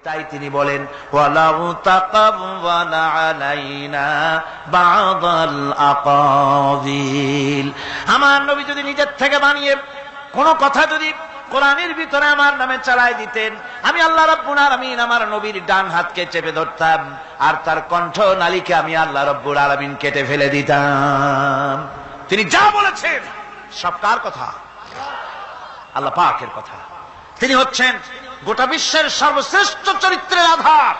তাই তিনি বলেন ওয়ালাউ তাকাওয়ালা আলাইনা বা'দাল আকাবিল, আমার নবী যদি নিজের থেকে বানিয়ে কোন কথা যদি কোরআনের ভিতরে আমার নামে চালাই দিতেন, আমি আল্লাহ রাব্বুল আলামিন আমার নবীর ডান হাতকে চেপে ধরতাম আর তার কণ্ঠ নালীকে আমি আল্লাহ রাব্বুল আলামিন কেটে ফেলে দিতাম। তিনি যা বলেছেন সব কার কথা? আল্লাহ পাকের কথা। তিনি হচ্ছেন গোটা বিশ্বের সর্বশ্রেষ্ঠ চরিত্রের আধার।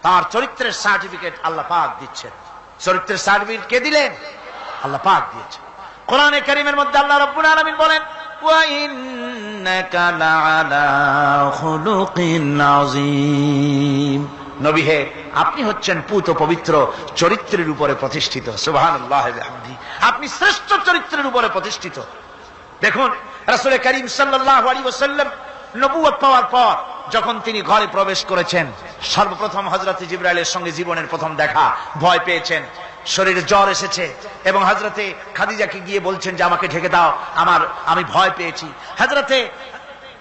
তার চরিত্রের সার্টিফিকেট আল্লাহ পাক দিচ্ছেন। চরিত্রের সার্টিফিকেট কে দিলেন? আল্লাহ পাক দিয়েছেন। কোরআনে কারীমের মধ্যে আল্লাহ রাব্বুল আলামিন বলেন ওয়া ইন্নাকা লাআলা খুলুকিন আযীম, নবী হে আপনি হচ্ছেন পুত পবিত্র চরিত্রের উপরে প্রতিষ্ঠিত। সুবহানাল্লাহ ওয়া বিহামদিহি, আপনি শ্রেষ্ঠ চরিত্রের উপরে প্রতিষ্ঠিত। দেখুন রাসূল করিম সাল্লাল্লাহু আলাইহি ওয়াসাল্লাম নবুয়ত পাওয়ার পর যখন তিনি ঘরে প্রবেশ করেছেন, সর্বপ্রথম হযরত জিবরাইলের সঙ্গে জীবনের প্রথম দেখা, ভয় পেয়েছেন, শরীরে জ্বর এসেছে এবং হযরতে খাদিজাকে গিয়ে বলছেন যে আমাকে ঢেকে দাও, আমি ভয় পেয়েছি। হযরতে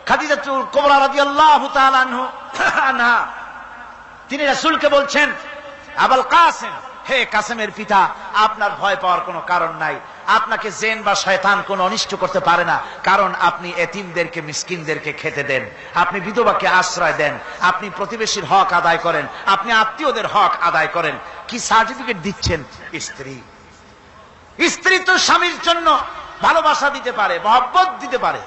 খাদিজাতুল কুবরা রাদিয়াল্লাহু তাআলা আনহা তিনি রাসূলকে বলছেন আবুল কাসেম, হে কাসেমের পিতা, আপনার ভয় পাওয়ার কোনো কারণ নাই, আপনাকে জিন বা শয়তান কোনো অনিষ্ট করতে পারে না, কারণ আপনি এতিমদেরকে মিসকিনদেরকে খেতে দেন, আপনি বিধবাকে আশ্রয় দেন, আপনি প্রতিবেশীর হক আদায় করেন, আপনি আত্মীয়দের হক আদায় করেন। কি সার্টিফিকেট দিচ্ছেন? স্ত্রী তো স্বামীর জন্য ভালোবাসা দিতে পারে, মহব্বত দিতে পারে,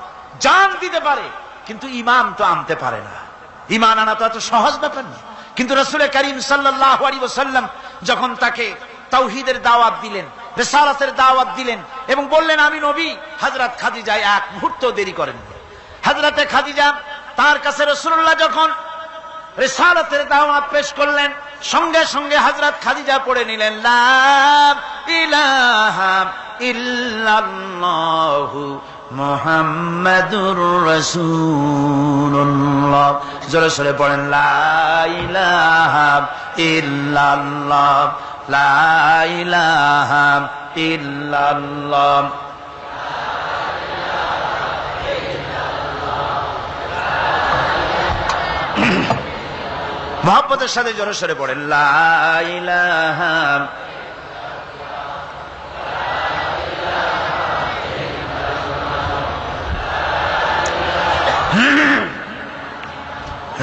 জান দিতে পারে, কিন্তু ঈমান তো আনতে পারে না। ঈমান আনা তো এত সহজ ব্যাপার না। কিন্তু রাসূল করিম সাল্লাল্লাহু আলাইহি ওয়াসাল্লাম যখন তাকে তাওহীদের দাওয়াত দিলেন, রিসালাতের দাওয়াত দিলেন এবং বললেন আমি নবী, হযরত খাদিজা এক মুহূর্ত দেরি করেননি। হযরতে খাদিজা তার কাছে রাসূলুল্লাহ যখন রিসালাতের দাওয়াত পেশ করলেন, সঙ্গে সঙ্গে হযরত খাদিজা পড়ে নিলেন লা ইলাহা ইল্লাল্লাহু মুহাম্মাদুর রাসূলুল্লাহ। জোরে জোরে পড়েন লা ইলাহা ইল্লাল্লাহ, লা ইলাহা ইল্লাল্লাহ। মুহাব্বতের সাথে জোরে জোরে পড়েন লা ইলাহা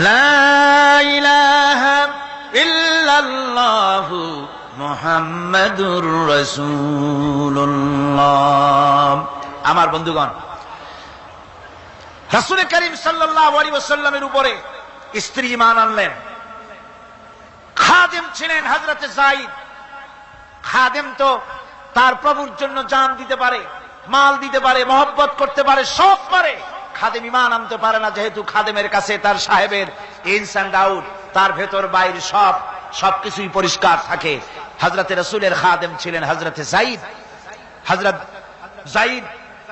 লা ইলাহা ইল্লাল্লাহু মুহাম্মাদুর রাসূলুল্লাহ। আমার বন্ধুগণ, রাসূল করিম সাল্লাল্লাহু আলাইহি ওয়াসাল্লামের উপরে স্ত্রী ঈমান আনলেন। খাদেম ছিলেন হযরত যায়েদ। খাদেম তো তার প্রভুর জন্য জান দিতে পারে, মাল দিতে পারে, মহব্বত করতে পারে, সব পারে। খাদেম ঈমান আনতে পারে না, যেহেতু খাদেমের কাছে তার সাহেবের ইনস এন্ড আউট, তার ভেতর বাইরে সবকিছুই পরিষ্কার থাকে। হযরত রাসূলের খাদেম ছিলেন হযরত যায়েদ। হযরত যায়েদ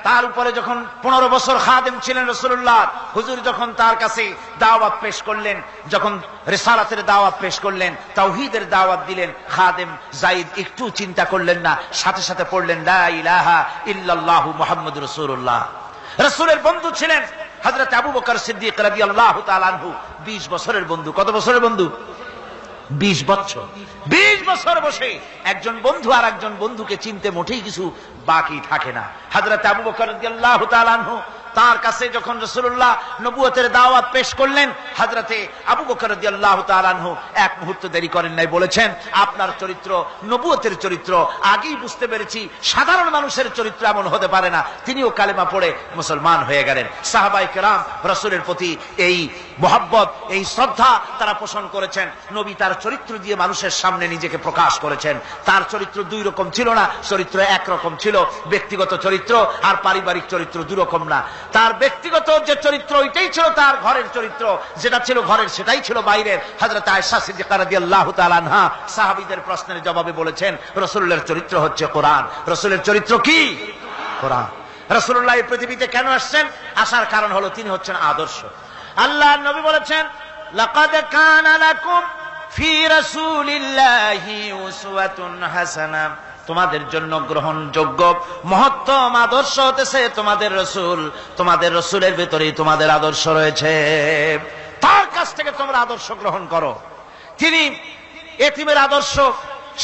তার উপরে যখন 15 বছর খাদেম ছিলেন রাসূলুল্লাহ, হুজুর যখন তার কাছে দাওয়াত পেশ করলেন, যখন রিসালাতের দাওয়াত পেশ করলেন, তাওহীদের দাওয়াত দিলেন, খাদেম যায়েদ একটু চিন্তা করলেন না, সাথে সাথে পড়লেন লা ইলাহা ইল্লাল্লাহু মুহাম্মাদুর রাসূলুল্লাহ। রাসূলের বন্ধু ছিলেন হযরত আবু বকর সিদ্দিক রাদিয়াল্লাহু তাআলা আনহু। 20 বছরের বন্ধু। কত বছরের বন্ধু? 20 বছর। 20 বছর বসে একজন বন্ধু আর একজন বন্ধুকে চিনতে মোটেই কিছু বাকি থাকে না। হযরত আবু বকর রাদিয়াল্লাহু তাআলা আনহু তার কাছে যখন রাসূলুল্লাহ নবুয়তের দাওয়াত পেশ করলেন, হযরতে আবু বকর রাদিয়াল্লাহু তাআলা আনহু এক মুহূর্ত দেরি করেন নাই, বলেছেন আপনার চরিত্র নবুয়তের চরিত্র আগেই বুঝতে পেরেছি, সাধারণ মানুষের চরিত্র এমন হতে পারে না। তিনিও কালেমা পড়ে মুসলমান হয়ে গেলেন। সাহাবায়ে কেরাম রাসূলের প্রতি এই মহব্বত, এই শ্রদ্ধা তারা পোষণ করেছেন। নবী তার চরিত্র দিয়ে মানুষের সামনে নিজেকে প্রকাশ করেছেন। তার চরিত্র দুই রকম ছিল না, চরিত্র একরকম ছিল। ব্যক্তিগত চরিত্র আর পারিবারিক চরিত্র দুই রকম না। তার ব্যক্তিগত যে চরিত্র ওইটাই ছিল তার ঘরের চরিত্র, যেটা ছিল ঘরের সেটাই ছিল বাইরের। হযরত আয়েশা সিদ্দিকা রাদিয়াল্লাহু তাআলা আনহা সাহাবীদের প্রশ্নের জবাবে বলেছেন রাসূলের চরিত্র হচ্ছে কোরআন। রাসূলের চরিত্র কি? কোরআন। রাসূলুল্লাহ এই পৃথিবীতে কেন আসছেন? আসার কারণ হলো তিনি হচ্ছেন আদর্শ। আল্লাহর নবী বলেছেন লাকাদ কানা লাকুম ফি রাসূলিল্লাহি উসওয়াতুন হাসানা, তোমাদের জন্য গ্রহণযোগ্য মহত্তম আদর্শ হতেছে তোমাদের রাসূল। তোমাদের রাসূলের ভিতরেই তোমাদের আদর্শ রয়েছে। তার কাছ থেকে তোমরা আদর্শ গ্রহণ করো। তিনি এতিমের আদর্শ,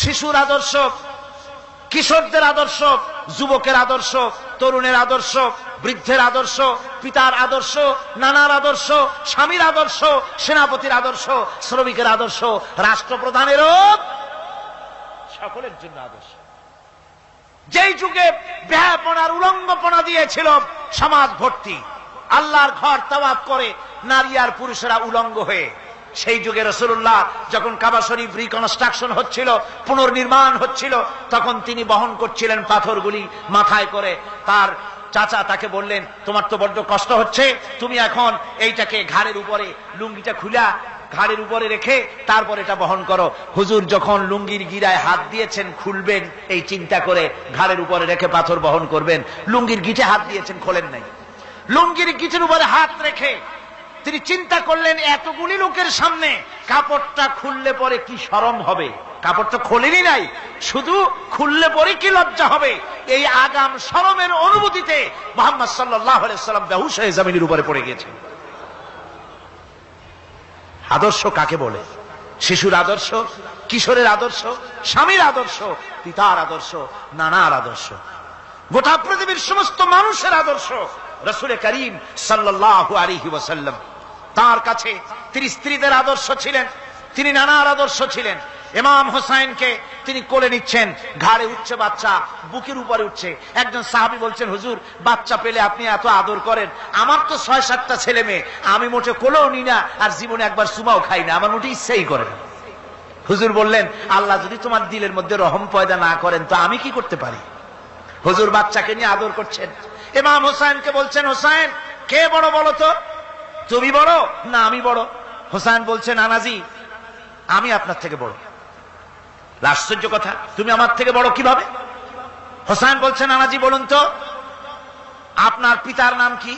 শিশুর আদর্শ, কিশোরদের আদর্শ, যুবকের আদর্শ, তরুণের আদর্শ, বৃদ্ধের আদর্শ, পিতার আদর্শ, নানার আদর্শ, স্বামীর আদর্শ, সেনাপতির আদর্শ, শ্রমিকের আদর্শ, রাষ্ট্রপ্রধানেরও সকলের জন্য আদর্শ। যেই যুগে বেহাপনার উলঙ্গপনা দিয়েছিল সমাজ ভর্তি, আল্লাহর ঘর তাওয়াফ করে নারী আর পুরুষেরা উলঙ্গ হয়ে, সেই যুগে রাসূলুল্লাহ যখন কাবা শরীফ রিকনস্ট্রাকশন হচ্ছিল, পুনর্নির্মাণ হচ্ছিল, তখন তিনি বহন করছিলেন পাথরগুলি মাথায় করে। তার চাচা তাকে বললেন, তোমার তো বড্ড কষ্ট হচ্ছে, তুমি এখন এইটাকে ঘাড়ের উপরে, লুঙ্গিটা খুলা ঘাড়ের উপরে রেখে তারপর এটা বহন করো। হুজুর যখন লুঙ্গির গিরায় হাত দিয়েছেন খুলবেন এই চিন্তা করে ঘাড়ের উপরে রেখে পাথর বহন করবেন, লুঙ্গির গিটে হাত দিয়েছেন, খোলেন নাই। লুঙ্গির গিটের উপরে হাত রেখে তিনি চিন্তা করলেন, এতগুলি লোকের সামনে কাপড়টা খুললে পরে কি শরম হবে। কাপড় তো খোলেনি নাই, শুধু খুললে পরে কি লজ্জা হবে। এই আগাম শরমের অনুভূতিতে মুহাম্মদ সাল্লাল্লাহু আলাইহি ওয়াসাল্লাম বেহুশ হয়ে জমিনের উপরে পড়ে গেছেন। আদর্শ কাকে বলে? শিশুর আদর্শ, কিশোরের আদর্শ, স্বামীর আদর্শ, পিতার আদর্শ, নানার আদর্শ, গোটা পৃথিবীর সমস্ত মানুষের আদর্শ রাসূল করিম সাল্লাল্লাহু আলাইহি ওয়াসাল্লাম। তার কাছে তিনি স্ত্রীদের আদর্শ ছিলেন, তিনি নানার আদর্শ ছিলেন। ইমাম হোসাইনকে তিনি কোলে নিচ্ছেন, ঘাড়ে উঠছে বাচ্চা, বুকের উপরে উঠছে। একজন সাহাবী বলছেন, হুজুর বাচ্চা পেলে আপনি এত আদর করেন, আমার তো ৬-৭টা ছেলে মেয়ে, আমি মোটে কোলেও নি না, আর জীবনে একবার সুমাও খাই না, আমার মোটে ইচ্ছাই করে না। হুজুর বললেন, আল্লাহ যদি তোমার দিলের মধ্যে রহম পয়দা না করেন তো আমি কি করতে পারি। হুজুর বাচ্চাকে নিয়ে আদর করছেন। ইমাম হোসাইনকে বলছেন, হোসাইন কে বড় বলো তো, তুমি বড় না আমি বড়? হোসাইন বলছেন, নানাজি আমি আপনার থেকে বড়। আশ্চর্য কথা, তুমি আমার থেকে বড় কিভাবে? হোসাইন বলছেন, নানাজি বলুন তো আপনার পিতার নাম কি?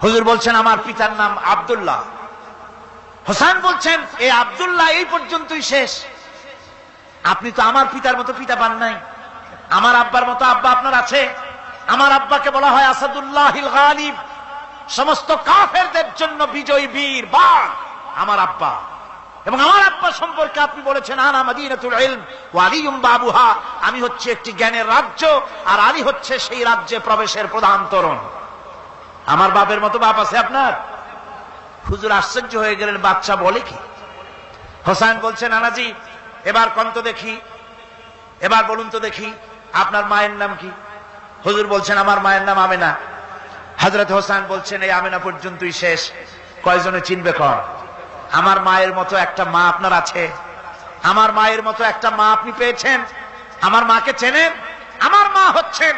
হুজুর বলছেন, আমার পিতার নাম আব্দুল্লাহ। হোসাইন বলছেন, এই আব্দুল্লাহ এই পর্যন্তই শেষ, আপনি তো আমার পিতার মতো পিতা পান নাই, আমার আব্বার মতো আব্বা আপনার আছে। আমার আব্বাকে বলা হয় আসাদুল্লাহিল গালিব, সমস্ত কাফেরদের জন্য বিজয়ী বীর বাঘ আমার আব্বা। এবং আমার আব্বা সম্পর্কে আপনি বলেছেন, আনা মাদিনাতুল ইলম ওয়া আলিয়ুম বাবুহা, আমি হচ্ছে একটি জ্ঞানের রাজ্য আর আলী হচ্ছে সেই রাজ্যে প্রবেশের প্রধান তরুণ। আমার বাপের মতো বাপ আছে আপনার? হুজুর আশ্চর্য হয়ে গেলেন, বাচ্চা বলে কি? হোসাইন বলছেন, নানাজি এবার কোন তো দেখি, এবার বলুন তো দেখি আপনার মায়ের নাম কি? হুজুর বলছেন, আমার মায়ের নাম আমেনা। হযরত হোসেন বলছেন, এই আমেনা পর্যন্তই শেষ, কয়জনে চিনবে কর? আমার মায়ের মতো একটা মা আপনার আছে? আমার মায়ের মতো একটা মা আপনি পেয়েছেন? আমার মাকে চেনেন? আমার মা হচ্ছেন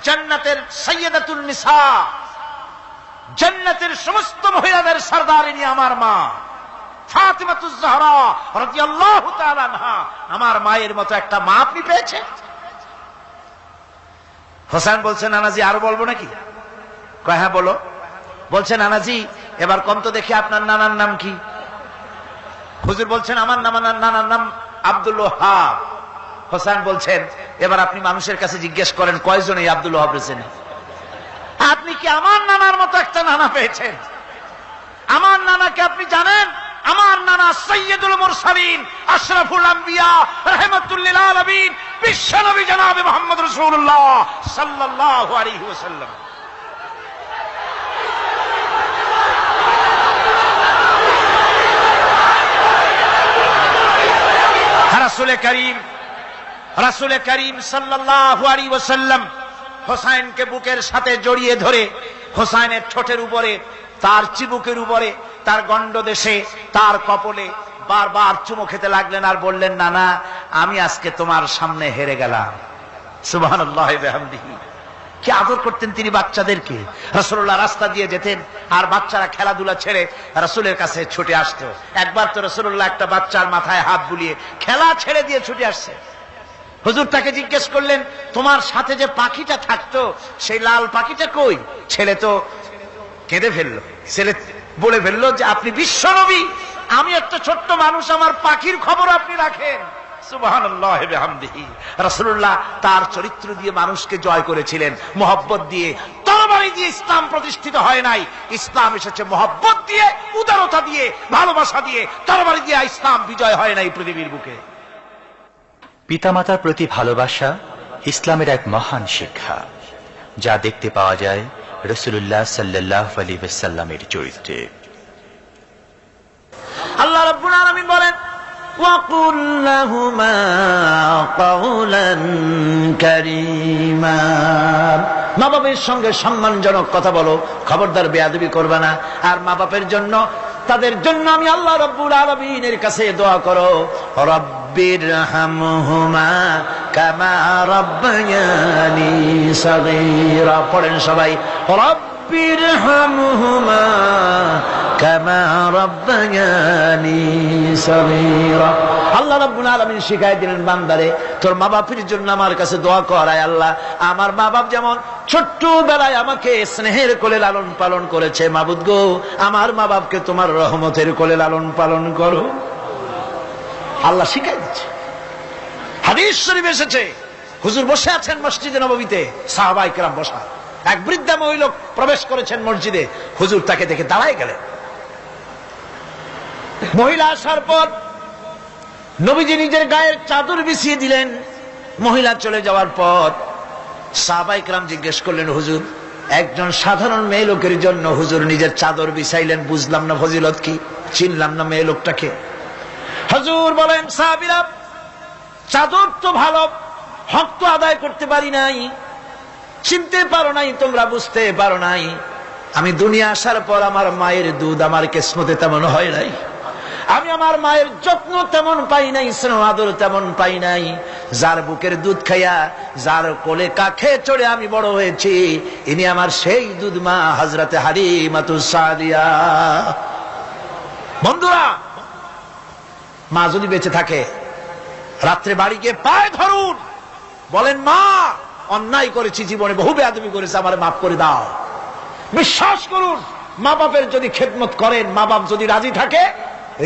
জান্নাতের সাইয়্যিদাতুন নিসা, জান্নাতের সমস্ত মহিলাদের সরদারিনী আমার মা ফাতিমাতুজ জাহরা রাদিয়াল্লাহু তাআলা আনহা। আমার মায়ের মতো একটা মা আপনি পেয়েছেন? হোসেন বলছেন, নানাজি আরো বলবো নাকি? কয় হ্যাঁ বলো। বলছেন, নানাজি এবার কোন তো দেখি আপনার নানার নাম কি? হুজুর বলছেন, আমার নানার নাম আব্দুল ওয়াহাব। হোসেন বলছেন, এবার আপনি মানুষের কাছে জিজ্ঞেস করেন কয়জন এই আব্দুল ওয়াহাব রয়েছেন? আপনি কি আমার নানার মতো একটা নানা পেয়েছেন? আমার নানাকে আপনি জানেন? আমার নানা সাইয়্যিদুল মুরসালিন, আশরাফুল আম্বিয়া, রাহমাতুল লিল আলামিন, বিশ্বনবী জনাবে মুহাম্মদ রাসূলুল্লাহ সাল্লাল্লাহু আলাইহি ওয়াসাল্লাম। রাসূল করিম সাল্লাল্লাহু আলাইহি ওয়াসাল্লাম হোসাইনকে বুকের সাথে জড়িয়ে ধরে হোসাইনের ঠোঁটের উপরে, তার চিবুকের উপরে, তার গণ্ডদেশে, তার কপলে বারবার চুমো খেতে লাগলেন আর বললেন, নানা আমি আজকে তোমার সামনে হেরে গেলাম। সুবহানাল্লাহি ওয়া বিহামদিহি। কি আদর করতেন তিনি বাচ্চাদেরকে। রাসূলুল্লাহ রাস্তা দিয়ে যেতেন আর বাচ্চারা খেলাধুলা ছেড়ে রাসূলের কাছে ছুটে আসতো। একবার তো রাসূলুল্লাহ একটা বাচ্চার মাথায় হাত বুলিয়ে খেলা ছেড়ে দিয়ে ছুটে আসছে। হুজুর তাকে জিজ্ঞেস করলেন, তোমার সাথে যে পাখিটা থাকতো সেই লাল পাখিটা কই? ছেলে তো কেঁদে ফেললো। ছেলে বলে ফেললো যে আপনি বিশ্বনবী, আমি একটা ছোট্ট মানুষ, আমার পাখির খবর আপনি রাখেন। সুবহানাল্লাহি ওয়া বিহামদিহি। রাসূলুল্লাহ তার চরিত্র দিয়ে মানুষকে জয় করেছিলেন, মহব্বত দিয়ে। তরবারি দিয়ে ইসলাম প্রতিষ্ঠিত হয় নাই। ইসলাম এসেছে মহব্বত দিয়ে, উদারতা দিয়ে, ভালোবাসা দিয়ে। তরবারি দিয়ে ইসলাম বিজয় হয় নাই পৃথিবীর বুকে। পিতামাতার প্রতি ভালোবাসা ইসলামের এক মহান শিক্ষা, যা দেখতে পাওয়া যায় রাসূলুল্লাহ সাল্লাল্লাহু আলাইহি ওয়াসাল্লামের চরিত্রে। আল্লাহ রাব্বুল আলামিন বলেন, وَقُلْ لَهُمَا قَوْلًا كَرِيمًا। মা বাবার সঙ্গে সম্মানজনক কথা বলো, খবরদার বেয়াদবি করবে না। আর মা বাপের জন্য, তাদের জন্য আমি আল্লাহ রাব্বুল আলামিনের কাছে দোয়া করো, রব্বিরহামহুমা কামা রাব্বায়ানি সাগীরা। পড়েন সবাই, রব্বিরহামহুমা কামা রাব্বায়ানি সাগীরা। আল্লাহ রাব্বুল আলামিন শিখাই দিলেন, বান্দারে তোর মা বাপের জন্য আমার কাছে দোয়া কর, আয় আল্লাহ আমার মা বাপ যেমন ছোট্টবেলায় আমাকে স্নেহের কোলে লালন পালন করেছে, মাবুদ গো আমার মা বাপকে তোমার রহমতের কোলে লালন পালন করো। আল্লাহ শিখাই দিচ্ছে। হাদিস শরীফ এসেছে, হুজুর বসে আছেন মসজিদে নববীতে, সাহাবায়ে কেরাম বসা। এক বৃদ্ধা মহিলা প্রবেশ করেছেন মসজিদে, হুজুর তাকে দেখে দাঁড়ায় গেলেন। মহিলা আসার পর নবীজি নিজের গায়ের চাদর বিছিয়ে দিলেন। মহিলা চলে যাওয়ার পর সাহাবায়ে কেরাম জিজ্ঞেস করলেন, হুজুর একজন সাধারণ মেয়ে লোকের জন্য হুজুর নিজের চাদর বিছাইলেন, বুঝলাম না ফজিলত কি, চিনলাম না মেয়ে লোকটাকে। হুজুর বলেন, সাহাবীরা চাদর তো ভালো, হক তো আদায় করতে পারি নাই, চিনতে পারো নাই, তোমরা বুঝতে পারো নাই। আমি দুনিয়া আসার পর আমার মায়ের দুধ আমার কিসমতে তেমন হয় নাই, আমি আমার মায়ের যত্ন তেমন পাই নাই, স্নেহ আদর তেমন পাই নাই। যার বুকের দুধ খাইয়া, যার কোলে কাখে চড়ে আমি বড় হয়েছি, ইনি আমার সেই দুধ মা হযরতে হালিমাতুস সাদিয়া। বন্ধুরা, মা যদি বেঁচে থাকে, রাত্রে বাড়ি গিয়ে পায়ে ধরুন, বলেন মা অন্যায় করেছি, জীবনে বহু বেয়াদবি করেছি, আমারে মাফ করে দাও। বিশ্বাস করুন, মা বাপের যদি খেদমত করেন, মা বাপ যদি রাজি থাকে,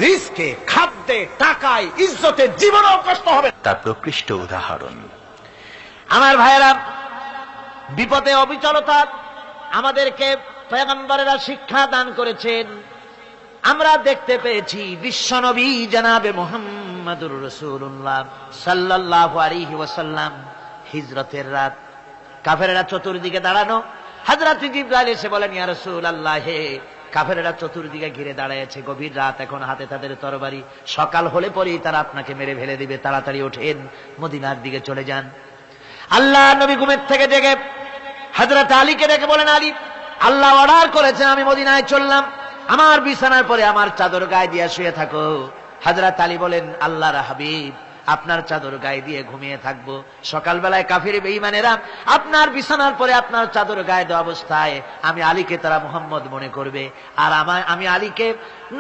রিজকে, খাদ্যে, টাকায়, ইজ্জতে জীবনেও কষ্ট হবে। তার প্রকৃষ্ট উদাহরণ। আমার ভাইয়েরা, বিপদে অবিচলতা আমাদেরকে পয়গম্বরেরা শিক্ষা দান করেছেন। আমরা দেখতে পেয়েছি বিশ্বনবী জনাবে মুহাম্মদুর রাসূলুল্লাহ সাল্লাল্লাহু আলাইহি ওয়াসাল্লাম হিজরতের রাত, কাফেরেরা চতুর্দিকে দাঁড়ানো। হযরত জিবরাইল এসে বলেন, ইয়া রাসূলুল্লাহ, হে কাফেরেরা চতুর্দিকে ঘিরে দাঁড়িয়েছে, গভীর রাত, এখন হাতে তাদের তরবারি, সকাল হলে পরেই তারা আপনাকে মেরে ফেলে দিবে, তাড়াতাড়ি ওঠেন, মদিনার দিকে চলে যান। আল্লাহ নবী ঘুমের থেকে জেগে হযরত আলীকে ডেকে বলেন, আলী, আল্লাহ অর্ডার করেছেন আমি মদিনায় চললাম, আমার বিছানার পরে আমার চাদর গায়ে দিয়ে শুয়ে থাকো। হযরত আলী বলেন, আল্লাহর হাবিব, আপনার চাদর গায়ে দিয়ে ঘুমিয়ে থাকবো, সকালবেলায় কাফির বেঈমানেরা আপনার বিছানার পরে আপনার চাদর গায়ে দেওয়া অবস্থায় আমি আলীকে তারা মুহাম্মদ মনে করবে, আর আমি আলীকে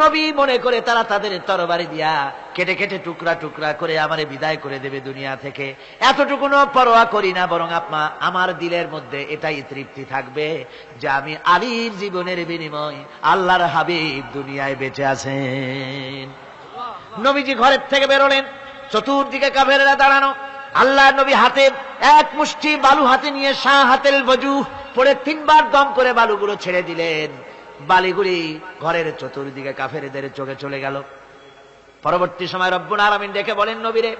নবী মনে করে তারা তাদের তরবারি দিয়া কেটে কেটে টুকরা টুকরা করে আমারে বিদায় করে দেবে দুনিয়া থেকে। এতটুকুনো পরোয়া করি না, বরং আমার দিলের মধ্যে এটাই তৃপ্তি থাকবে যে আমি আলীর জীবনের বিনিময় আল্লাহর হাবিব দুনিয়ায় বেঁচে আছেন। নবীজি ঘরের থেকে বেরোলেন, চতুর্দিকে কাফেরেরা দাঁড়ানো। আল্লাহ নবী হাতে এক মুষ্টি বালু হাতে নিয়ে শাহ হাতেল বজু পড়ে 3 বার দম করে বালুগুলো ছেড়ে দিলেন। বালিগুলি ঘরের চতুর্দিকে কাফেরদের চোখে চলে গেল। পরবর্তী সময় রব্বুল আলামিন ডেকে বলেন, নবীরে,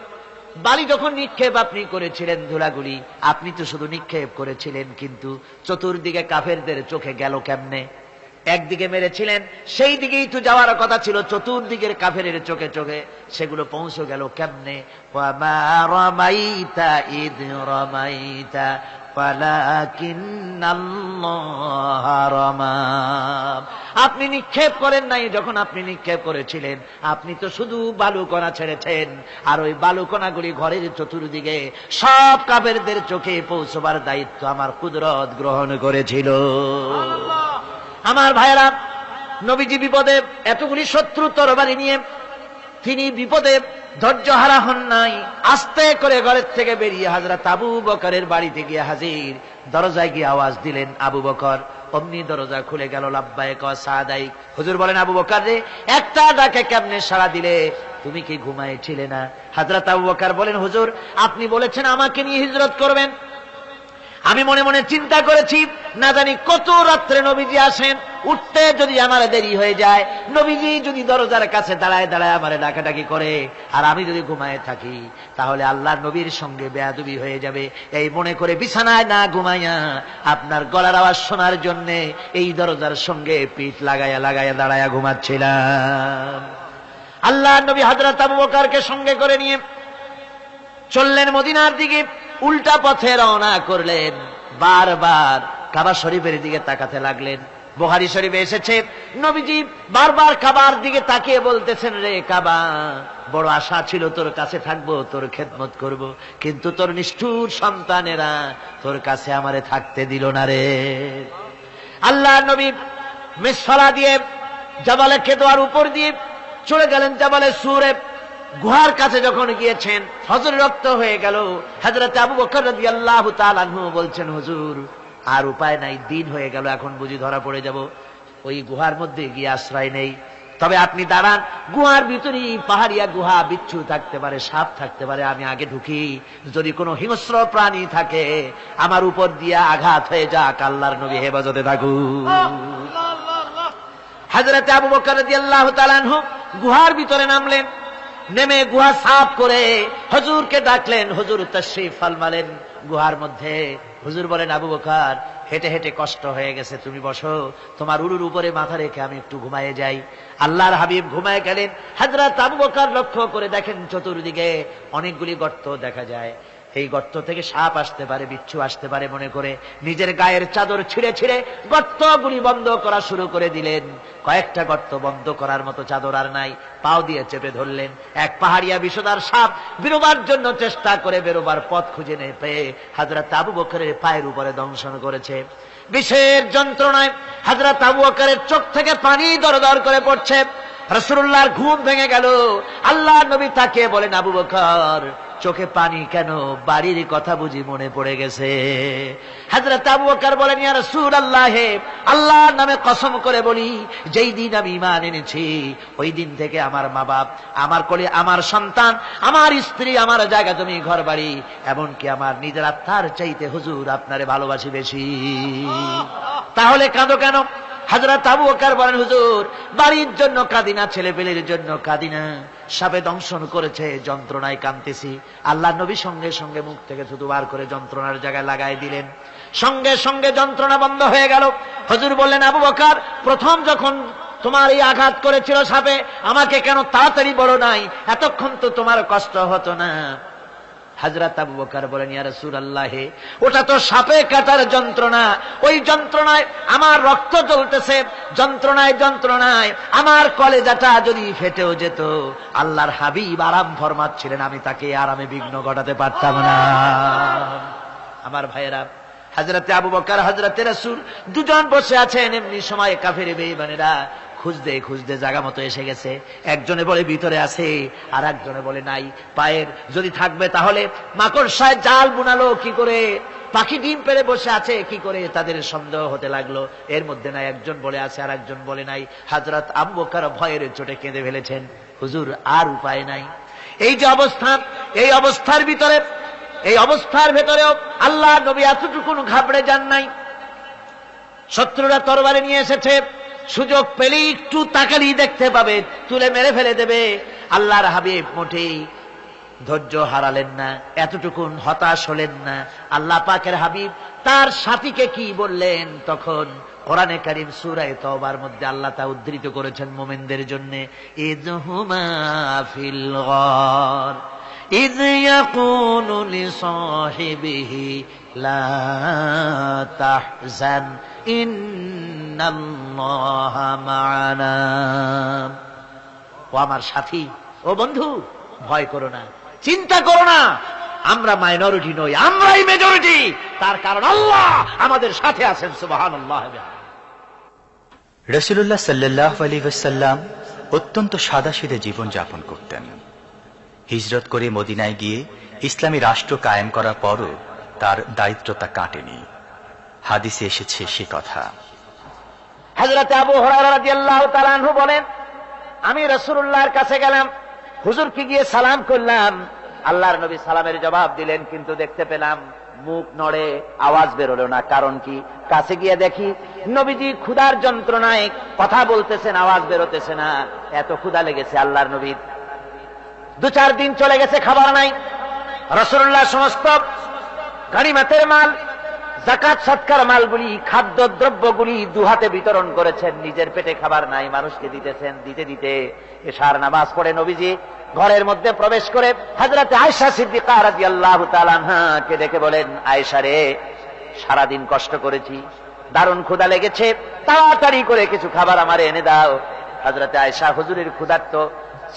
বালি যখন নিক্ষেপ আপনি করেছিলেন, ধুলাগুলি আপনি তো শুধু নিক্ষেপ করেছিলেন, কিন্তু চতুর্দিকে কাফেরদের চোখে গেল কেমনে? একদিকে মেরেছিলেন, সেই দিকেই তো যাওয়ার কথা ছিল, চতুর্দিকের কাফেরের চোখে চোখে সেগুলো পৌঁছে গেল কেমনে? ওয়ামা রামাইতা ইদ রামাইতা ওয়ালাকিন্নাল্লাহ রামা। আপনি নিক্ষেপ করেন নাই, যখন আপনি নিক্ষেপ করেছিলেন আপনি তো শুধু বালুকণা ছেড়েছেন, আর ওই বালুকণাগুলি ঘরের চতুর্দিকে সব কাফেরদের চোখে পৌঁছবার দায়িত্ব আমার কুদরত গ্রহণ করেছিল। আমার ভাইয়েরা, নবীজি বিপদে, এতগুলি শত্রু তরবারি নিয়ে তিনি বিপদে ধৈর্য হারা হন নাই। আস্তে করে ঘরের থেকে বেরিয়ে হযরত আবু বকরের বাড়িতে গিয়ে হাজির। দরজায় গিয়ে আওয়াজ দিলেন, আবু বকর। অমনি দরজা খুলে গেল, লাব্বাইক ওয়া সাদাইক। হুজুর বলেন, আবু বকর রে, একটা ডাকে কেমনে সাড়া দিলে? তুমি কি ঘুমাইছিলে না? হযরত আবু বকর বলেন, হুজুর আপনি বলেছেন আমাকে নিয়ে হিজরত করবেন, আমি মনে মনে চিন্তা করেছি, না জানি কত রাত্রে নবীজি আসেন, উঠতে যদি আমার দেরি হয়ে যায়, নবীজি যদি দরজার কাছে দাঁড়ায় দাঁড়ায় আমার ডাকাডাকি করে, আর আমি যদি ঘুমায় থাকি, তাহলে আল্লাহ নবীর সঙ্গে বেয়াদবি হয়ে যাবে। এই মনে করে বিছানায় না ঘুমাইয়া আপনার গলার আওয়াজ শোনার জন্য এই দরজার সঙ্গে পিঠ লাগাইয়া লাগাইয়া দাঁড়াইয়া ঘুমাচ্ছিলাম। আল্লাহ নবী হযরত আবু বকরকে সঙ্গে করে নিয়ে চললেন মদিনার দিকে, উল্টা পথে রওনা করলেন। বারবার কাবা শরীফের দিকে তাকাতে লাগলেন। বুখারী শরীফে এসেছে, নবীজি বারবার কাবার দিকে তাকিয়ে বলতেছেন, রে কাবা, বড় আশা ছিল তোর কাছে থাকবো, তোর খেদমত করব, কিন্তু তোর নিষ্ঠুর সন্তানেরা তোর কাছে আমারে থাকতে দিল না রে। আল্লাহ নবী মিসফালা দিয়ে জাবালে কেদোয়ার উপর দিয়ে চলে গেলেন জাবালে সুরে। গুহার কাছে যখন গিয়েছেন, হযরত রক্ত হয়ে গেল। হযরত আবু বকর রাদিয়াল্লাহু তাআলা আনহু বলছেন, হুজুর আর উপায় নাই, দিন হয়ে গেল, এখন বুঝি ধরা পড়ে যাব, ওই গুহার মধ্যে গিয়ে আশ্রয় নেই। তবে আপনি দাঁড়ান, গুহার ভিতরেই পাহাড়িয়া গুহা, বিচ্ছু থাকতে পারে, সাপ থাকতে পারে, আমি আগে ঢুকি, যদি কোনো হিংস্র প্রাণী থাকে আমার উপর দিয়া আঘাত হয়ে যাক, আল্লাহর নবী হেফাজতে থাকুক। হযরত আবু বকর রাদিয়াল্লাহু তাআলা আনহু গুহার ভিতরে নামলেন। নেমে গুহা সাফ করে হুজুরকে ডাকলেন। হুজুর তাশরীফ ফরমালেন গুহার মধ্যে। হুজুর বলেন, আবু বকর, হেঁটে হেঁটে কষ্ট হয়ে গেছে, তুমি বসো, তোমার উরুর উপরে মাথা রেখে আমি একটু ঘুমায়ে যাই। আল্লাহর হাবিব ঘুমায় গেলেন। হযরত আবু বকর লক্ষ্য করে দেখেন চতুর্দিকে অনেকগুলি গর্ত দেখা যায়। এই গর্ত থেকে সাপ আসতে পারে, বিচ্ছু আসতে পারে মনে করে নিজের গায়ের চাদর ছিঁড়ে ছিঁড়ে গর্তগুলি বন্ধ করা শুরু করে দিলেন। কয়েকটা গর্ত বন্ধ করার মতো চাদর আর নাই, পাও দিয়ে চেপে ধরলেন। এক পাহাড়িয়া বিষধর সাপ বেরোবার জন্য চেষ্টা করে বেরোবার পথ খুঁজে নিয়ে পেয়ে হযরত আবু বকরের পায়ের উপরে দংশন করেছে। বিষের যন্ত্রণায় হযরত আবু বকরের চোখ থেকে পানি দরদর করে পড়ছে। রাসূলুল্লাহর ঘুম ভেঙে গেল। আল্লাহ নবী তাকিয়ে বলেন, আবু বকর, চোখে পানি কেন? বাড়ির কথা বুঝি মনে পড়ে গেছে? হযরত আবু বকর বলেন, ইয়া রাসূলুল্লাহ, আল্লাহর নামে কসম করে বলি, যেই দিন আমি ঈমান এনেছি ওই দিন থেকে আমার মা বাপ, আমার কোলে আমার সন্তান, আমার স্ত্রী, আমার জায়গা জমি, ঘর বাড়ি, এমনকি আমার নিজের আত্মার চাইতে হুজুর আপনারে ভালোবাসি বেশি। তাহলে কাঁদো কেন? হযরত আবু বকর বলেন, হুজুর, বাড়ির জন্য কাঁদি না, ছেলেপেলের জন্য কাঁদি না, সাপে দংশন করেছে, যন্ত্রণায় কাঁদতেছি। আল্লাহ নবী সঙ্গে সঙ্গে মুখ থেকে থুতু বার করে যন্ত্রণার জায়গায় লাগাই দিলেন। সঙ্গে সঙ্গে যন্ত্রণা বন্ধ হয়ে গেল। হুজুর বললেন, আবু বকর, প্রথম যখন তোমার এই আঘাত করেছিল সাপে, আমাকে কেন তাড়াতাড়ি বলো নাই? এতক্ষণ তো তোমার কষ্ট হতো না। হযরত আবু বকর বলেন, ইয়া রাসূলুল্লাহ, ওটা তো সাপে কাটার যন্ত্রণা, ওই যন্ত্রণায় আমার রক্ত জ্বলতেছে, যন্ত্রণায় যন্ত্রণায় আমার কলেজাটা যদি ফেটেও যেত, আল্লাহর হাবিব আরাম ফরমাচ্ছিলেন, আমি তাকে আরামে বিঘ্ন ঘটাতে পারতাম না। আমার ভাইয়েরা, হযরত আবু বকর, হযরত রাসূল দুজন বসে আছেন। এমনি সময় কাফের বেঈমানেরা খুঁজতে খুঁজতে জায়গা মতো এসে গেছে। একজনে বলে ভিতরে আছে, আর একজনে বলে নাই। পায়ের যদি থাকবে তাহলে মাকড়সায় জাল বুনালো কি করে, পাখি ডিম পেড়ে বসে আছে কি করে, তাদের সন্দেহ হতে লাগলো। এর মধ্যে নাই একজন বলে আছে, আর একজন বলে নাই। হযরত আবু বকর ভয়ের চোটে কেঁদে ফেলেছেন, হুজুর আর উপায় নাই। এই যে অবস্থা, এই অবস্থার ভিতরে, এই অবস্থার ভেতরেও আল্লাহ নবী এতটুকুন ঘাবড়ে যান নাই। শত্রুরা তরবারি নিয়ে এসেছে, সুযোগ পেলে একটু তাকালি দেখতে পাবে, তুলে মেরে ফেলে দেবে। আল্লাহর হাবিব মোটেই ধৈর্য হারালেন না, এতটুকুন হতাশ হলেন না। আল্লাহ পাকের হাবিব তার সাথীকে কি বললেন? তখন কোরআনে কারীম সূরা তাওবার মধ্যে আল্লাহ তা উদ্ধৃত করেছেন মুমিনদের জন্য, ইযহুমা ফিল গার ইয ইয়াকুলু লিসাহিবিহি লা তাহজান ইন্নাল্লাহা মা'ানা। ও আমার সাথী, ও বন্ধু, ভয় করো না, চিন্তা করো না, আমরা মাইনরিটি নই, আমরাই মেজরিটি। তার কারণ আল্লাহ আমাদের সাথে আছেন। সুবহানাল্লাহ। রাসূলুল্লাহ সাল্লাল্লাহু আলাইহি ওয়াসাল্লাম অত্যন্ত সাদাসিধে জীবন যাপন করতেন। হিজরত করে মদিনায় গিয়ে ইসলামী রাষ্ট্র কায়েম করার পরও তার দায়িত্বটা কাটেনি। হাদিসে এসেছে সে কথা। হযরত আবু হুরায়রা রাদিয়াল্লাহু তাআলা আনহু বলেন, আমি রাসূলুল্লাহর কাছে গেলাম, হুজুরকে গিয়ে সালাম করলাম। আল্লাহর নবী সালামের জবাব দিলেন, কিন্তু দেখতে পেলাম মুখ নড়ে, আওয়াজ বেরোলো না। কারণ কি? কাছে গিয়ে দেখি নবীজি ক্ষুধার যন্ত্রণায় কথা বলতেছেন, আওয়াজ বেরোতেছে না। এত ক্ষুধা লেগেছে আল্লাহর নবীর। 2-4 দিন চলে গেছে, খাবার নাই। রাসূলুল্লাহ সমস্ত গনিমতের মাল, যাকাত সদকার মালগুলি, খাদ্য দ্রব্যগুলি দুহাতে বিতরণ করেছেন। নিজের পেটে খাবার নাই, মানুষকে দিতেছেন। দিতে দিতে এশার নামাজ পড়ে নবীজি ঘরের মধ্যে প্রবেশ করে হযরত আয়েশা সিদ্দিকা রাদিয়াল্লাহু তাআলা আনহাকে ডেকে বলেন, আয়েশা রে, সারাদিন কষ্ট করেছি, দারুণ ক্ষুধা লেগেছে, তাড়াতাড়ি করে কিছু খাবার আমারে এনে দাও। হযরত আয়েশা হুজুরের ক্ষুধার্ত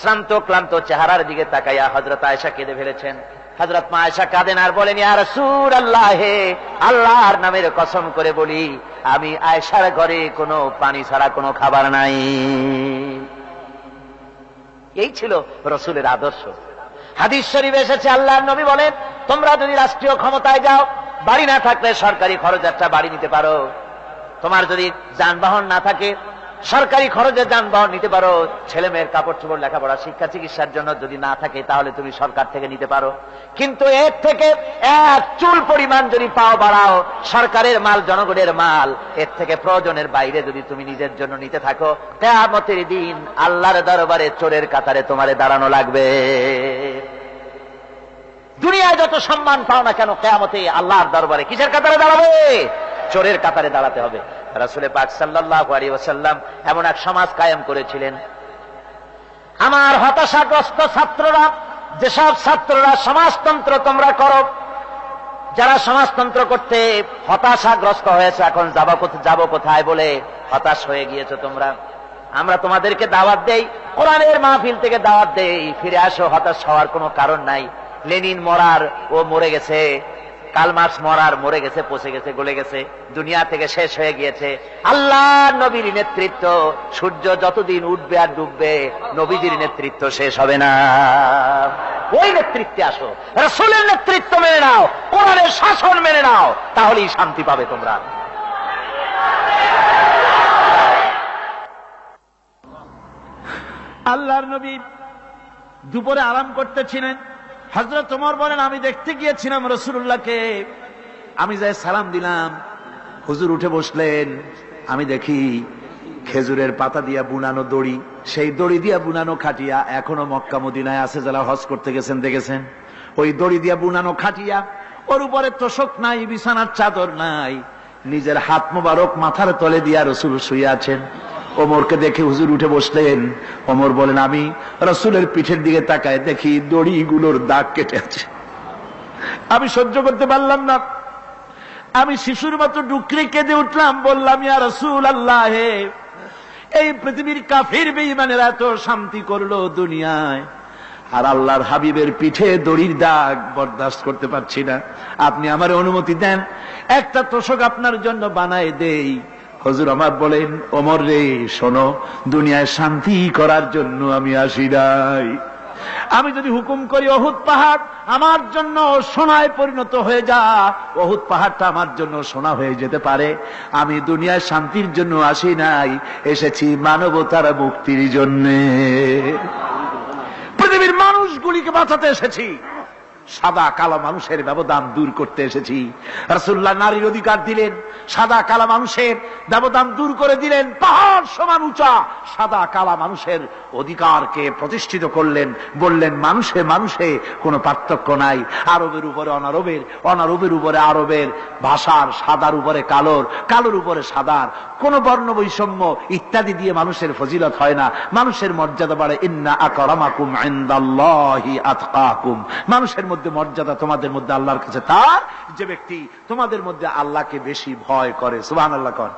শ্রান্ত ক্লান্ত চেহারার দিকে তাকাইয়া হযরত আয়েশা কেঁদে ফেলেছেন। হযরত মা আয়েশা কাঁদেন আর বলেন, ইয়া রাসূলুল্লাহ, হে আল্লাহর নামের কসম করে বলি, আমি আয়েশার ঘরে কোনো পানি ছাড়া কোনো খাবার নাই। এই ছিল রাসূলের আদর্শ। হাদিস শরীফে এসেছে, আল্লাহর নবী বলেন, তোমরা যদি রাষ্ট্রীয় ক্ষমতায় যাও, বাড়ি না থাকলে সরকারি খরচ একটা বাড়ি নিতে পারো। তোমার যদি যানবাহন না থাকে, সরকারি খরচে যানবাহন নিতে পারো। ছেলে মেয়ের কাপড় চোপড়, লেখাপড়া, শিক্ষা চিকিৎসার জন্য যদি না থাকে, তাহলে তুমি সরকার থেকে নিতে পারো। কিন্তু এর থেকে এক চুল পরিমাণ যদি পাও বাড়াও, সরকারের মাল জনগণের মাল, এর থেকে প্রয়োজনের বাইরে যদি তুমি নিজের জন্য নিতে থাকো, কিয়ামতের দিন আল্লাহর দরবারে চোরের কাতারে তোমারে দাঁড়ানো লাগবে। দুনিয়ায় যত সম্মান পাও না কেন, কিয়ামতে আল্লাহর দরবারে কিসের কাতারে দাঁড়াবে? চোরের কাতারে দাঁড়াতে হবে। রাসূল পাক সাল্লাল্লাহু আলাইহি ওয়াসাল্লাম এমন এক সমাজ কায়েম করেছিলেন। আমার হতাশাগ্রস্ত ছাত্ররা, যেসব ছাত্ররা সমাজতন্ত্র তোমরা করো, যারা সমাজতন্ত্র করতে হতাশাগ্রস্ত হয়েছে, এখন যাব কোথায় বলে হতাশ হয়ে গিয়েছো তোমরা, আমরা তোমাদেরকে দাওয়াত দেই, কোরআনের মাহফিল থেকে দাওয়াত দেই, ফিরে আসো। হতাশ হওয়ার কোনো কারণ নাই। লেনিন মরার, ও মরে গেছে। কাল মার্কস মরার, মরে গেছে, পচে গেছে, গলে গেছে, দুনিয়া থেকে শেষ হয়ে গিয়েছে। আল্লাহর নবীর নেতৃত্ব, সূর্য যতদিন উঠবে আর ডুববে, নবীজির নেতৃত্ব শেষ হবে না। ওই নেতৃত্বে আসো, রাসূলের নেতৃত্ব মেনে নাও, কোরআনের শাসন মেনে নাও, তাহলেই শান্তি পাবে তোমরা। আল্লাহর নবী দুপুরে আরাম করতেছিলেন। হযরত ওমর বলেন, আমি দেখতে গিয়েছিলাম রাসূলুল্লাহকে, আমি যাই সালাম দিলাম, হুজুর উঠে বসলেন। আমি দেখি খেজুরের পাতা দিয়া বুনানো দড়ি, সেই দড়ি দিয়া বুনানো খাটিয়া এখনো মক্কা মদিনায় আছে, যারা হজ করতে গেছেন দেখেছেন। ওই দড়ি দিয়া বুনানো খাটিয়া, ওর উপরে তোশক নাই, বিছানার চাদর নাই, নিজের হাত মোবারক মাথার তলে দিয়া রাসূল শুয়ে আছেন। ওমরকে দেখে হুজুর উঠে বসলেন। ওমর বলেন, আমি রাসূলের পিঠের দিকে তাকায় দেখি দড়িগুলোর দাগ কেটে আছে। আমি সহ্য করতে পারলাম না, আমি শিশুর মতো ডুকরে কেঁদে উঠলাম, বললাম, ইয়া রাসূলুল্লাহ, এই পৃথিবীর কাফির বেঈমানেরা এত শান্তি করলো দুনিয়ায়, আর আল্লাহর হাবিবের পিঠে দড়ির দাগ বরদাস্ত করতে পারছি না। আপনি আমার অনুমতি দেন, একটা তোশক আপনার জন্য বানায় দেই। হুজুর আমার বলেন, ওমর রে, শোনো, দুনিয়ায় শান্তি করার জন্য আমি আসি নাই। আমি যদি হুকুম করি উহুদ পাহাড় আমার জন্য সোনায় পরিণত হয়ে যা, উহুদ পাহাড়টা আমার জন্য সোনা হয়ে যেতে পারে। আমি দুনিয়ায় শান্তির জন্য আসি নাই, এসেছি মানবতার মুক্তির জন্যে। পৃথিবীর মানুষগুলিকে বাঁচাতে এসেছি, সাদা কালো মানুষের ব্যবধান দূর করতে এসেছি। রাসূলুল্লাহ নারীর অধিকার দিলেন, সাদা কালো মানুষের ব্যবধান দূর করে দিলেন। পাহাড় সমান উঁচা সাদা কালো মানুষের অধিকারকে প্রতিষ্ঠিত করলেন, বললেন মানুষে মানুষে কোনো পার্থক্য নাই। আরবের উপরে অনারবের, অনারবের উপরে আরবের, ভাষার, সাদার উপরে কালোর, কালোর উপরে সাদার, কোন বর্ণ বৈষম্য ইত্যাদি দিয়ে মানুষের ফজিলত হয় না। মানুষের মর্যাদা বাড়ে, ইন্না আকরামাকুম ইনদাল্লাহি আতকাকুম। মানুষের মধ্যে মর্যাদা তোমাদের মধ্যে আল্লাহর কাছে তার, যে ব্যক্তি তোমাদের মধ্যে আল্লাহকে বেশি ভয় করে। সুবহানাল্লাহ কোন,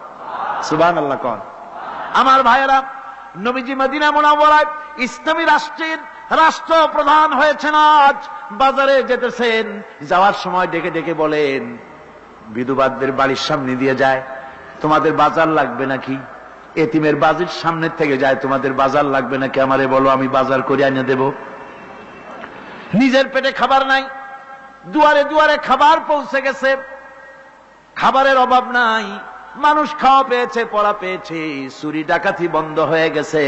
সুবহানাল্লাহ কোন। আমার ভাইয়েরা, নবীজি মদিনা মুনাওয়ারায় ইসলামী রাষ্ট্রের রাষ্ট্রপ্রধান হয়েছেন। আজ বাজারে যেতেছেন, যাওয়ার সময় ডেকে ডেকে বলেন, বিধবাদের বাড়ির সামনে দিয়ে যায়, তোমাদের বাজার লাগবে নাকি? এতিমের বাড়ির সামনে থেকে যায়, তোমাদের বাজার লাগবে নাকি? আমারে বলো, আমি বাজার করে এনে দেব। নিজের পেটে খাবার নাই, দুয়ারে দুয়ারে খাবার পৌঁছে গেছে, খাবারের অভাব নাই, মানুষ খাওয়া পেয়েছে, পড়া পেয়েছে, চুরি ডাকাতি বন্ধ হয়ে গেছে।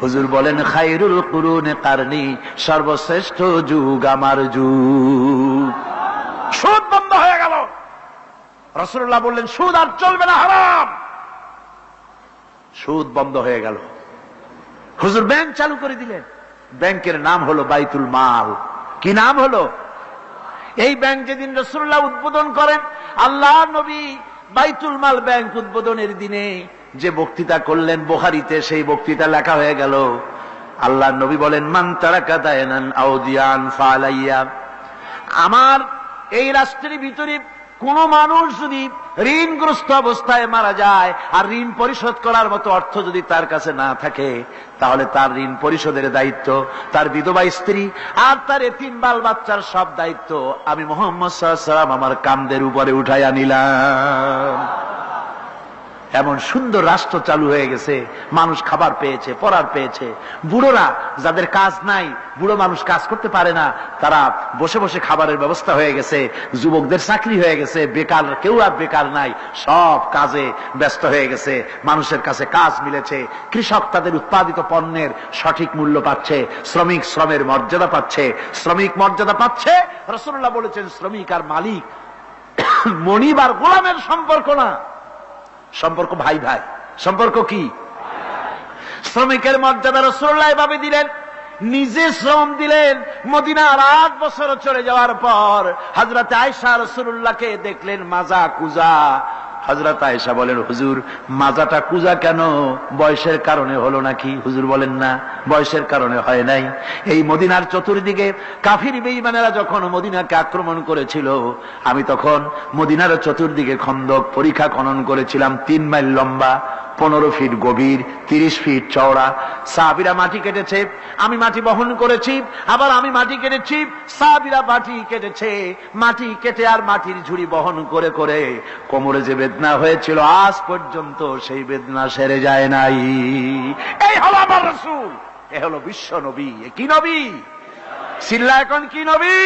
হুজুর বলেন, খায়রুল কুরুনে কারনি, সর্বশ্রেষ্ঠ যুগ আমার যুগ। সুদ বন্ধ হয়ে গেল, রাসূলুল্লাহ বললেন সুদ আর চলবে না, হারাম। সুদ বন্ধ হয়ে গেল। হুজুর ব্যাংক চালু করে দিলেন। ব্যাংকের নাম হলো বাইতুল মাল। কি নাম হলো? এই ব্যাংক যেদিন রাসূলুল্লাহ উদ্বোধন করেন, আল্লাহর নবী বাইতুল মাল ব্যাংক উদ্বোধনের দিনে যে বক্তৃতা করলেন বুখারীতে, সেই বক্তৃতা লেখা হয়ে গেল। আল্লাহর নবী বলেন, মান তারাকা দায়নান আও দিয়ান ফালাইয়া, আমার এই রাষ্ট্রের ভিতরে কোন মানুষ যদি ঋণগ্রস্ত অবস্থায় মারা যায় আর ঋণ পরিশোধ করার মতো অর্থ যদি তার কাছে না থাকে, তাহলে তার ঋণ পরিশোধের দায়িত্ব, তার বিধবা স্ত্রী আর তার এতিম বাল বাচ্চার সব দায়িত্ব আমি মুহাম্মদ সাল্লাল্লাহু আলাইহি ওয়াসাল্লাম আমার কাঁধের উপরে উঠাইয়া নিলাম। এমন সুন্দর রাষ্ট্র চালু হয়ে গেছে, মানুষ খাবার পেয়েছে, পড়ার পেয়েছে। বুড়োরা যাদের কাজ নাই, বুড়ো মানুষ কাজ করতে পারে না, তারা বসে বসে খাবারের ব্যবস্থা হয়ে গেছে। যুবকদের চাকরি হয়ে গেছে, বেকার কেউ আর বেকার নাই, সব কাজে ব্যস্ত হয়ে গেছে, মানুষের কাছে কাজ মিলেছে। কৃষক তাদের উৎপাদিত পণ্যের সঠিক মূল্য পাচ্ছে, শ্রমিক শ্রমের মর্যাদা পাচ্ছে, শ্রমিক মর্যাদা পাচ্ছে। রাসূলুল্লাহ বলেছেন শ্রমিক আর মালিক মনিব আর গোলামের সম্পর্ক না, সম্পর্ক ভাই ভাই। সম্পর্ক কি? শ্রমিকের মর্যাদা রাসূলুল্লাহ এভাবে দিলেন, নিজে শ্রম দিলেন। মদিনার 8 বছর চলে যাওয়ার পর হযরত আয়েশা রাসূলুল্লাহকে দেখলেন মাজা কুজা। হযরত আয়েশা বলেন, হুজুর মাজাটা কুজা কেন? বয়সের কারণে হলো নাকি? হুজুর বলেন, না, বয়সের কারণে হয় নাই। এই মদিনার চতুর্দিকে কাফির বেঈমানেরা যখন মদিনাকে আক্রমণ করেছিল, আমি তখন মদিনার চতুর্দিকে খন্দক পরিখা খনন করেছিলাম, 3 মাইল লম্বা, 15 ফিট গভীর, 30 ফিট চওড়া। সাহাবীরা মাটি কেটেছে, আমি মাটি বহন করেছি, আবার আমি মাটি কেটেছি, সাহাবীরা মাটি কেটেছে। মাটি কেটে আর মাটির ঝুড়ি বহন করে করে কোমরে যে বেদনা হয়েছিল, আজ পর্যন্ত সেই বেদনা সেরে যায় নাই। এই হলো আমার রাসূল, এ হলো বিশ্ব নবী। কি নবী? সিল্লা এখন কি নবী?